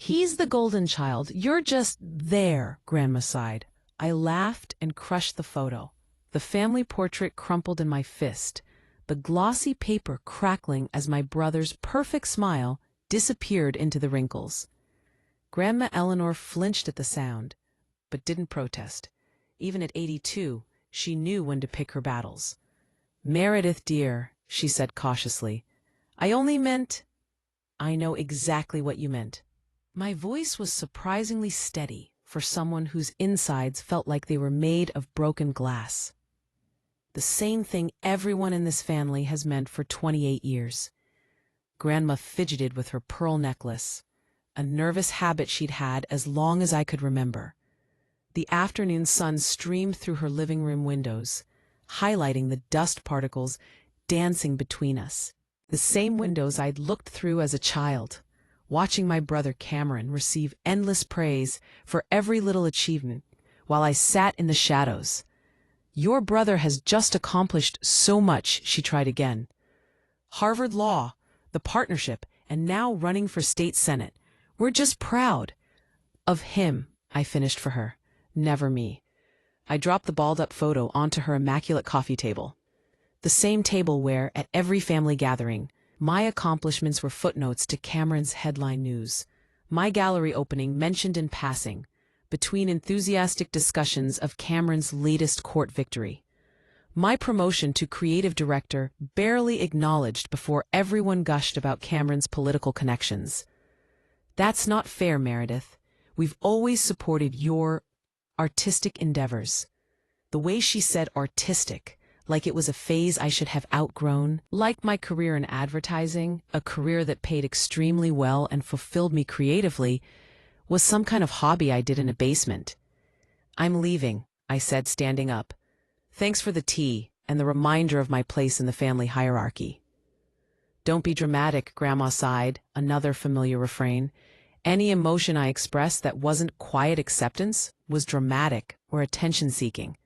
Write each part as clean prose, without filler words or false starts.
He's the golden child. You're just there, Grandma sighed. I laughed and crushed the photo. The family portrait crumpled in my fist, the glossy paper crackling as my brother's perfect smile disappeared into the wrinkles. Grandma Eleanor flinched at the sound, but didn't protest. Even at 82, she knew when to pick her battles. "Meredith, dear," she said cautiously, "I only meant—" "I know exactly what you meant." My voice was surprisingly steady for someone whose insides felt like they were made of broken glass. "The same thing everyone in this family has meant for 28 years. Grandma fidgeted with her pearl necklace, a nervous habit she'd had as long as I could remember. The afternoon sun streamed through her living room windows, highlighting the dust particles dancing between us. The same windows I'd looked through as a child, watching my brother Cameron receive endless praise for every little achievement, while I sat in the shadows. "Your brother has just accomplished so much," she tried again. "Harvard Law, the partnership, and now running for state senate. We're just proud." "Of him," I finished for her. "Never me." I dropped the balled-up photo onto her immaculate coffee table. The same table where, at every family gathering, my accomplishments were footnotes to Cameron's headline news. My gallery opening mentioned in passing, between enthusiastic discussions of Cameron's latest court victory. My promotion to creative director barely acknowledged before everyone gushed about Cameron's political connections. "That's not fair, Meredith. We've always supported your artistic endeavors." The way she said artistic, like it was a phase I should have outgrown, like my career in advertising, a career that paid extremely well and fulfilled me creatively, was some kind of hobby I did in a basement. "I'm leaving," I said, standing up. "Thanks for the tea and the reminder of my place in the family hierarchy." "Don't be dramatic," Grandma sighed, another familiar refrain. Any emotion I expressed that wasn't quiet acceptance was dramatic or attention-seeking.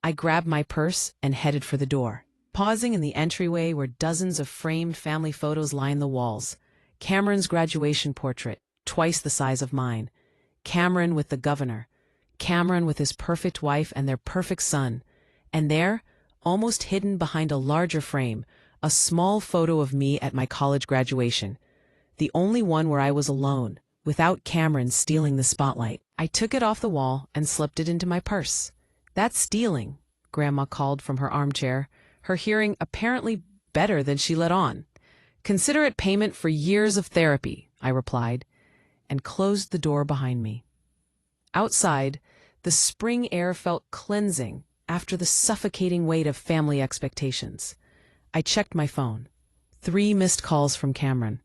I grabbed my purse and headed for the door, pausing in the entryway where dozens of framed family photos lined the walls. Cameron's graduation portrait, twice the size of mine. Cameron with the governor. Cameron with his perfect wife and their perfect son. And there, almost hidden behind a larger frame, a small photo of me at my college graduation. The only one where I was alone, without Cameron stealing the spotlight. I took it off the wall and slipped it into my purse. "That's stealing," Grandma called from her armchair, her hearing apparently better than she let on. "Consider it payment for years of therapy," I replied, and closed the door behind me. Outside, the spring air felt cleansing after the suffocating weight of family expectations. I checked my phone. 3 missed calls from Cameron.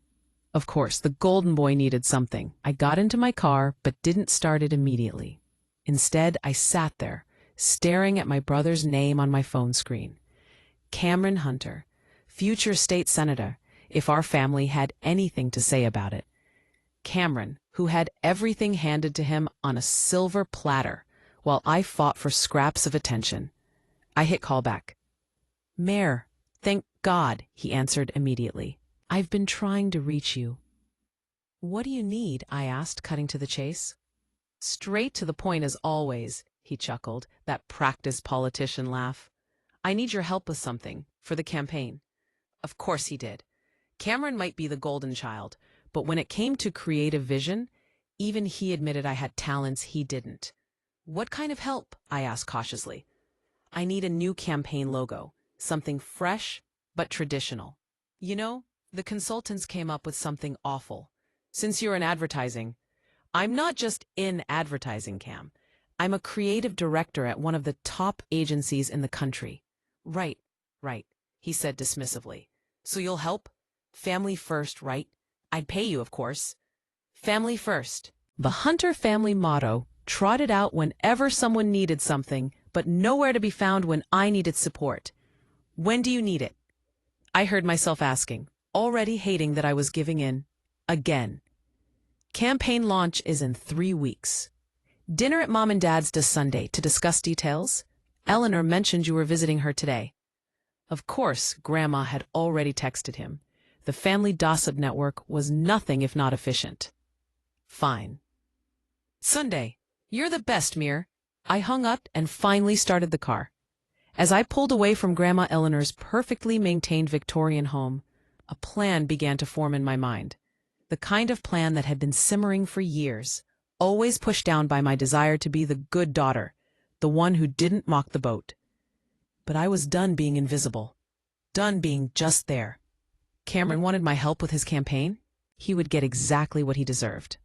Of course, the golden boy needed something. I got into my car, but didn't start it immediately. Instead, I sat there, staring at my brother's name on my phone screen. Cameron Hunter, future state senator, if our family had anything to say about it. Cameron, who had everything handed to him on a silver platter, while I fought for scraps of attention. I hit callback. "Mayor, thank God," he answered immediately. "I've been trying to reach you." "What do you need?" I asked, cutting to the chase. "Straight to the point as always," he chuckled, that practiced politician laugh. "I need your help with something, for the campaign." Of course he did. Cameron might be the golden child, but when it came to creative vision, even he admitted I had talents he didn't. "What kind of help?" I asked cautiously. "I need a new campaign logo, something fresh but traditional. You know, the consultants came up with something awful. Since you're in advertising—" "I'm not just in advertising, Cam. I'm a creative director at one of the top agencies in the country." Right," he said dismissively. "So you'll help? Family first, right? I'd pay you, of course." Family first. The Hunter family motto, trotted out whenever someone needed something, but nowhere to be found when I needed support. "When do you need it?" I heard myself asking, already hating that I was giving in. Again. "Campaign launch is in 3 weeks. Dinner at Mom and Dad's this Sunday to discuss details. Eleanor mentioned you were visiting her today." Of course, Grandma had already texted him. The family gossip network was nothing if not efficient. Fine. Sunday. You're the best, Mir. I hung up and finally started the car. As I pulled away from Grandma Eleanor's perfectly maintained Victorian home, a plan began to form in my mind. The kind of plan that had been simmering for years, always pushed down by my desire to be the good daughter, the one who didn't mock the boat. But I was done being invisible. Done being just there. Cameron wanted my help with his campaign. He would get exactly what he deserved.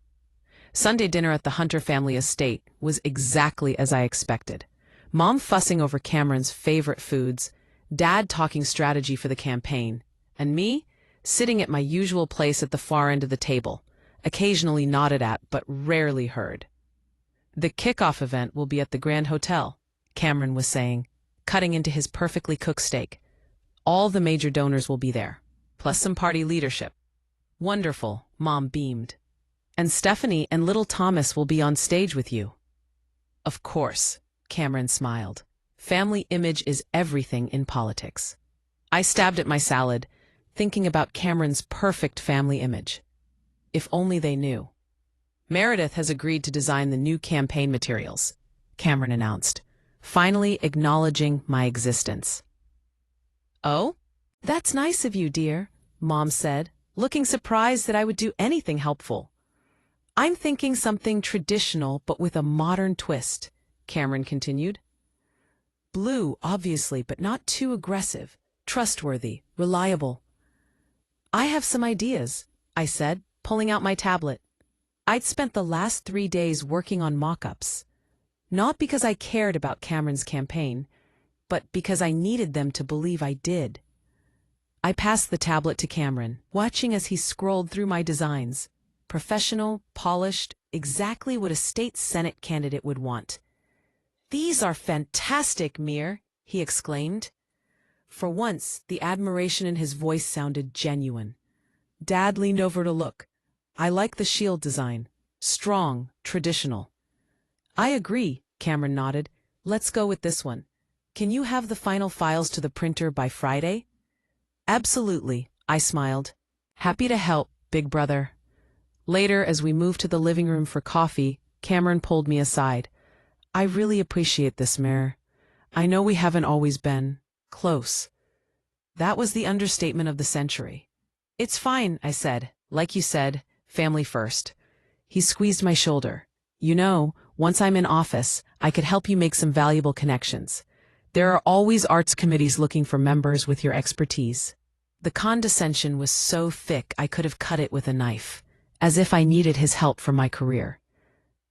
Sunday dinner at the Hunter family estate was exactly as I expected. Mom fussing over Cameron's favorite foods, Dad talking strategy for the campaign, and me sitting at my usual place at the far end of the table, occasionally nodded at but rarely heard. The kickoff event will be at the Grand Hotel, Cameron was saying, cutting into his perfectly cooked steak. All the major donors will be there, plus some party leadership. Wonderful, Mom beamed. And Stephanie and little Thomas will be on stage with you. Of course, Cameron smiled. Family image is everything in politics. I stabbed at my salad, thinking about Cameron's perfect family image. If only they knew. Meredith has agreed to design the new campaign materials, Cameron announced, finally acknowledging my existence. Oh? That's nice of you, dear, Mom said, looking surprised that I would do anything helpful. I'm thinking something traditional but with a modern twist, Cameron continued. Blue, obviously, but not too aggressive, trustworthy, reliable. I have some ideas, I said, pulling out my tablet. I'd spent the last 3 days working on mock-ups. Not because I cared about Cameron's campaign, but because I needed them to believe I did. I passed the tablet to Cameron, watching as he scrolled through my designs. Professional, polished, exactly what a state senate candidate would want. These are fantastic, Mir, he exclaimed. For once, the admiration in his voice sounded genuine. Dad leaned over to look. I like the shield design. Strong, traditional. I agree, Cameron nodded. Let's go with this one. Can you have the final files to the printer by Friday? Absolutely, I smiled. Happy to help, big brother. Later, as we moved to the living room for coffee, Cameron pulled me aside. I really appreciate this, Mir. I know we haven't always been close. That was the understatement of the century. It's fine, I said. Like you said, family first. He squeezed my shoulder. You know, once I'm in office, I could help you make some valuable connections. There are always arts committees looking for members with your expertise. The condescension was so thick I could have cut it with a knife, as if I needed his help for my career.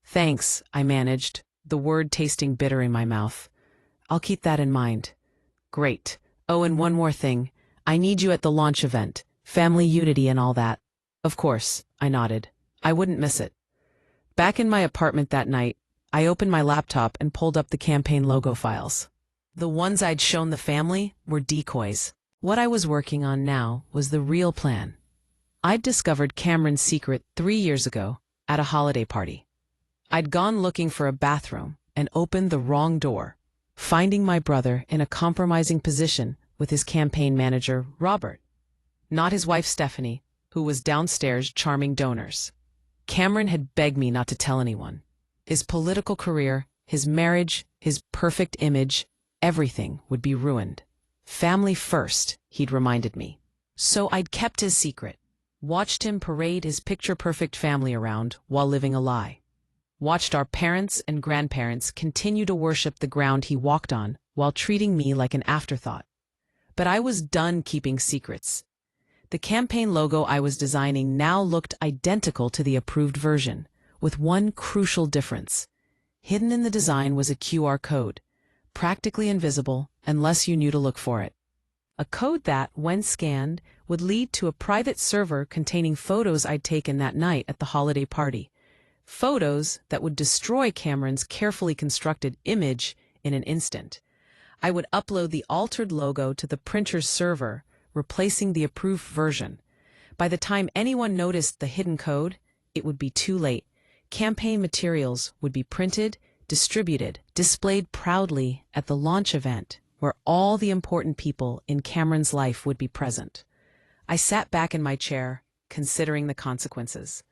Thanks, I managed, the word tasting bitter in my mouth. I'll keep that in mind. Great. Oh, and one more thing. I need you at the launch event, family unity and all that. Of course, I nodded. I wouldn't miss it. Back in my apartment that night, I opened my laptop and pulled up the campaign logo files. The ones I'd shown the family were decoys. What I was working on now was the real plan. I'd discovered Cameron's secret 3 years ago at a holiday party. I'd gone looking for a bathroom and opened the wrong door, finding my brother in a compromising position with his campaign manager, Robert. Not his wife, Stephanie, who was downstairs charming donors. Cameron had begged me not to tell anyone. His political career, his marriage, his perfect image, everything would be ruined. Family first, he'd reminded me. So I'd kept his secret. Watched him parade his picture-perfect family around while living a lie. Watched our parents and grandparents continue to worship the ground he walked on while treating me like an afterthought. But I was done keeping secrets. The campaign logo I was designing now looked identical to the approved version, with one crucial difference. Hidden in the design was a QR code, practically invisible unless you knew to look for it. A code that, when scanned, would lead to a private server containing photos I'd taken that night at the holiday party. Photos that would destroy Cameron's carefully constructed image in an instant. I would upload the altered logo to the printer's server, replacing the approved version. By the time anyone noticed the hidden code, it would be too late. Campaign materials would be printed, distributed, displayed proudly at the launch event, where all the important people in Cameron's life would be present. I sat back in my chair, considering the consequences.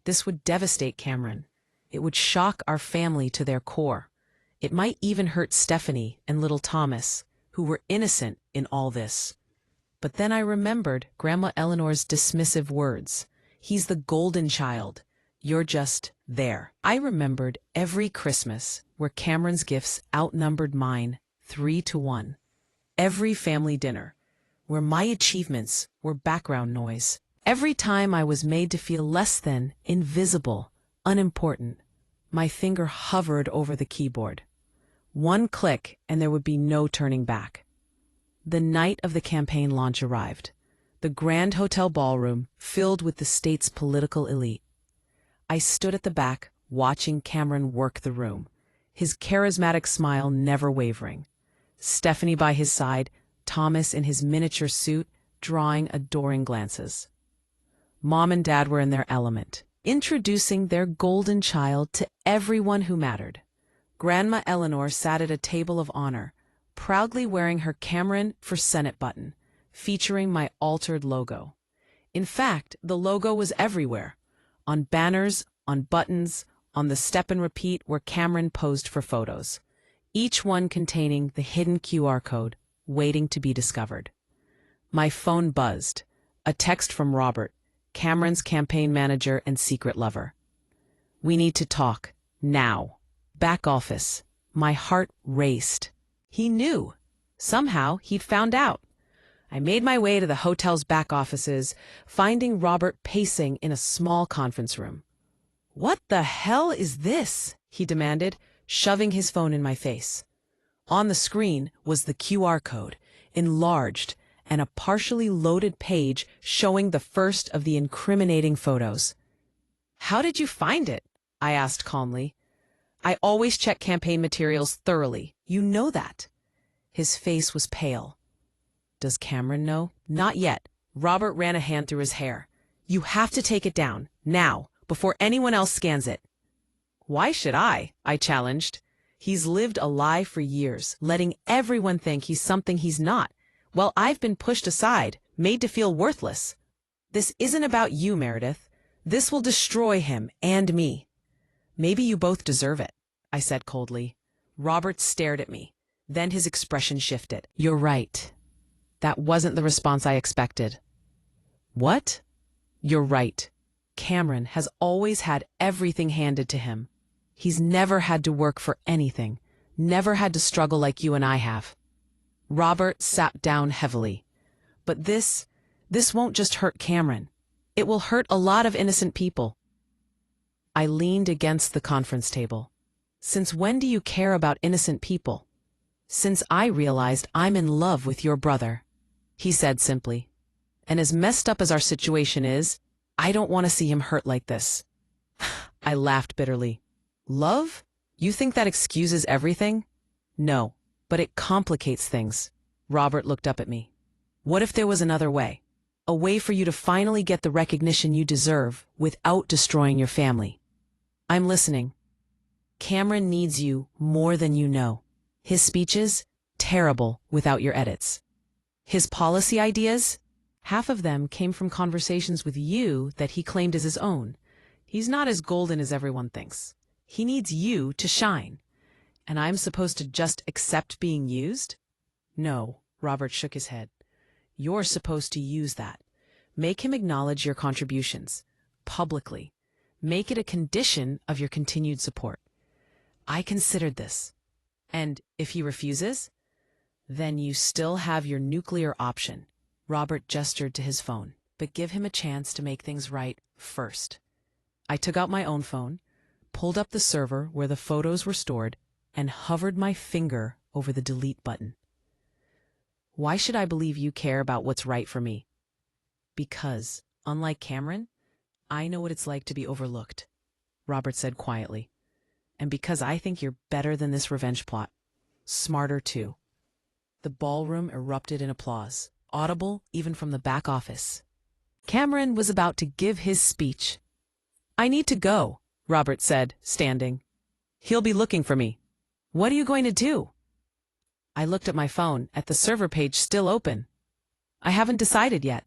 This would devastate Cameron. It would shock our family to their core. It might even hurt Stephanie and little Thomas, who were innocent in all this. But then I remembered Grandma Eleanor's dismissive words. He's the golden child. You're just there. I remembered every Christmas where Cameron's gifts outnumbered mine 3-1. Every family dinner where my achievements were background noise. Every time I was made to feel less than, invisible, unimportant. My finger hovered over the keyboard. One click and there would be no turning back. The night of the campaign launch arrived. The Grand Hotel ballroom filled with the state's political elite. I stood at the back, watching Cameron work the room, his charismatic smile never wavering. Stephanie by his side, Thomas in his miniature suit, drawing adoring glances. Mom and Dad were in their element, introducing their golden child to everyone who mattered. Grandma Eleanor sat at a table of honor, proudly wearing her Cameron for Senate button, featuring my altered logo. In fact, the logo was everywhere. On banners, on buttons, on the step and repeat where Cameron posed for photos, each one containing the hidden QR code, waiting to be discovered. My phone buzzed. A text from Robert, Cameron's campaign manager and secret lover. We need to talk, now. Back office. My heart raced. He knew. Somehow, he'd found out. I made my way to the hotel's back offices, finding Robert pacing in a small conference room. What the hell is this? He demanded, shoving his phone in my face. On the screen was the QR code, enlarged, and a partially loaded page showing the first of the incriminating photos. How did you find it? I asked calmly. I always check campaign materials thoroughly. You know that. His face was pale. Does Cameron know? Not yet. Robert ran a hand through his hair. You have to take it down, now, before anyone else scans it. Why should I challenged. He's lived a lie for years, letting everyone think he's something he's not. Well, I've been pushed aside, made to feel worthless. This isn't about you, Meredith. This will destroy him and me. Maybe you both deserve it, I said coldly. Robert stared at me. Then his expression shifted. You're right. That wasn't the response I expected. What? You're right. Cameron has always had everything handed to him. He's never had to work for anything, never had to struggle like you and I have. Robert sat down heavily. But this won't just hurt Cameron. It will hurt a lot of innocent people. I leaned against the conference table. Since when do you care about innocent people? Since I realized I'm in love with your brother, he said simply. And as messed up as our situation is, I don't want to see him hurt like this. I laughed bitterly. Love? You think that excuses everything? No, but it complicates things. Robert looked up at me. What if there was another way? A way for you to finally get the recognition you deserve without destroying your family. I'm listening. Cameron needs you more than you know. His speeches, terrible without your edits. His policy ideas, half of them came from conversations with you that he claimed as his own. He's not as golden as everyone thinks. He needs you to shine. And I'm supposed to just accept being used? No, Robert shook his head. You're supposed to use that. Make him acknowledge your contributions, publicly. Make it a condition of your continued support. I considered this. And if he refuses, then you still have your nuclear option. Robert gestured to his phone, but give him a chance to make things right first. I took out my own phone, pulled up the server where the photos were stored, and hovered my finger over the delete button. Why should I believe you care about what's right for me? Because, unlike Cameron, I know what it's like to be overlooked, Robert said quietly. And because I think you're better than this revenge plot. Smarter, too. The ballroom erupted in applause, audible even from the back office. Cameron was about to give his speech. I need to go, Robert said, standing. He'll be looking for me. What are you going to do? I looked at my phone, at the server page still open. I haven't decided yet.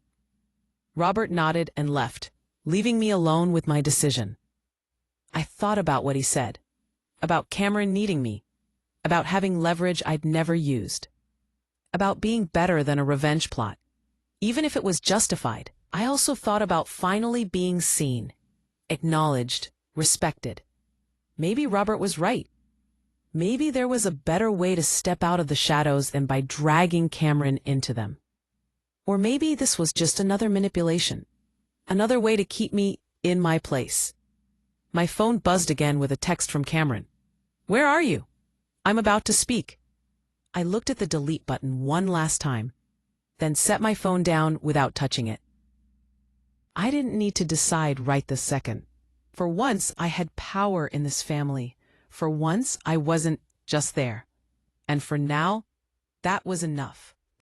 Robert nodded and left, leaving me alone with my decision. I thought about what he said, about Cameron needing me, about having leverage I'd never used, about being better than a revenge plot. Even if it was justified, I also thought about finally being seen, acknowledged, respected. Maybe Robert was right. Maybe there was a better way to step out of the shadows than by dragging Cameron into them. Or maybe this was just another manipulation, another way to keep me in my place. My phone buzzed again with a text from Cameron. "Where are you? I'm about to speak." I looked at the delete button one last time, then set my phone down without touching it. I didn't need to decide right this second. For once, I had power in this family. For once, I wasn't just there. And for now, that was enough.